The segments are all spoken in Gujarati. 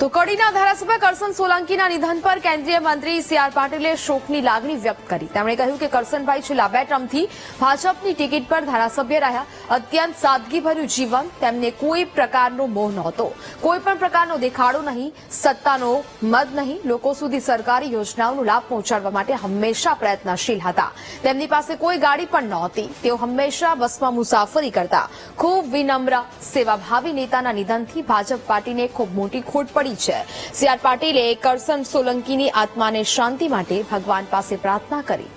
તો કડીના ધારાસભ્ય કરશન સોલંકીના નિધન પર કેન્દ્રીય મંત્રી સી.આર. પાટીલે શોકની લાગણી વ્યક્ત કરી. તેમણે કહ્યું કે કરશનભાઈ છેલ્લા 2 ટર્મથી ભાજપની ટિકિટ પર ધારાસભ્ય રહ્યા. અત્યંત સાદગીભર્યું જીવન. તેમને કોઈ પ્રકારનો મોહ નહોતો, કોઈ પણ પ્રકારનો દેખાડો નહીં, સત્તાનો મદ નહીં. લોકો સુધી સરકારી યોજનાઓનો લાભ પહોંચાડવા માટે હંમેશા પ્રયત્નશીલ હતા. તેમની પાસે કોઈ ગાડી પણ નહોતી. તેઓ હંમેશા બસમાં મુસાફરી કરતા. ખૂબ વિનમ્ર, સેવાભાવી નેતાના નિધનથી ભાજપ પાર્ટીને ખૂબ મોટી ખોટ પડી છે. સી.આર. પાટીલે કરશન સોલંકીની આત્માને શાંતિ માટે ભગવાન પાસે પ્રાર્થના કરી.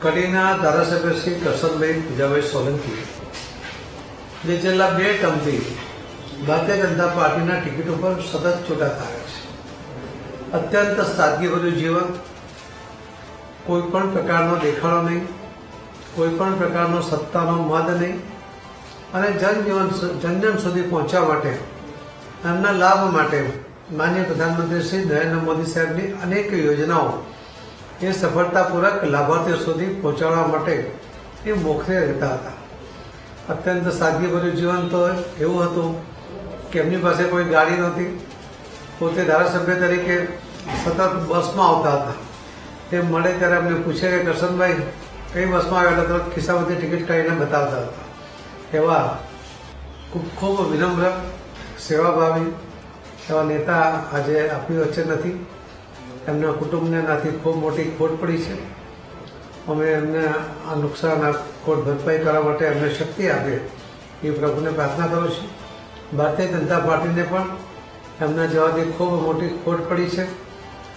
કડીના ધારાસભ્ય શ્રી કરશનભાઈ પૂજાભાઈ સોલંકી જે છેલ્લા 2 ટર્મથી ભારતીય જનતા પાર્ટીના ટિકિટ ઉપર સતત ચૂંટાતા આવ્યા છે. અત્યંત સાદગીભર્યું જીવન, કોઈ પણ પ્રકારનો દેખાડો નહીં, કોઈ પણ પ્રકારનો સત્તાનો મદ નહીં અને જનજન સુધી પહોંચવા માટે, એમના લાભ માટે માનનીય પ્રધાનમંત્રી શ્રી નરેન્દ્ર મોદી સાહેબની અનેક યોજનાઓ એ સફળતાપૂર્વક લાભાર્થીઓ સુધી પહોંચાડવા માટે એ મોખરે રહેતા હતા. અત્યંત સાદગીભર્યું જીવન તો એવું હતું કે એમની પાસે કોઈ ગાડી નહોતી. પોતે ધારાસભ્ય તરીકે સતત બસમાં આવતા હતા. તે મળે ત્યારે અમને પૂછે કે કરશનભાઈ કઈ બસમાં આવ્યા હતા, તો ખિસ્સામાંથી ટિકિટ કાઢીને બતાવતા હતા. એવા ખૂબ વિનમ્ર, સેવાભાવી એવા નેતા આજે આપણી વચ્ચે નથી. એમના કુટુંબને નાથી ખૂબ મોટી ખોટ પડી છે. અમે એમને આ નુકસાન, આ ખોટ ભરપાઈ કરવા માટે એમને શક્તિ આપે એ પ્રભુને પ્રાર્થના કરું છું. ભારતીય જનતા પાર્ટીને પણ એમના જવાથી ખૂબ મોટી ખોટ પડી છે.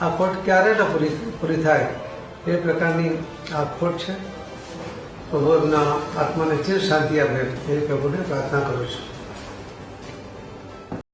આ ખોટ ક્યારે ન પૂરી થાય એ પ્રકારની આ ખોટ છે. પ્રભુ એમના આત્માને ચિર શાંતિ આપે એ પ્રભુને પ્રાર્થના કરું છું.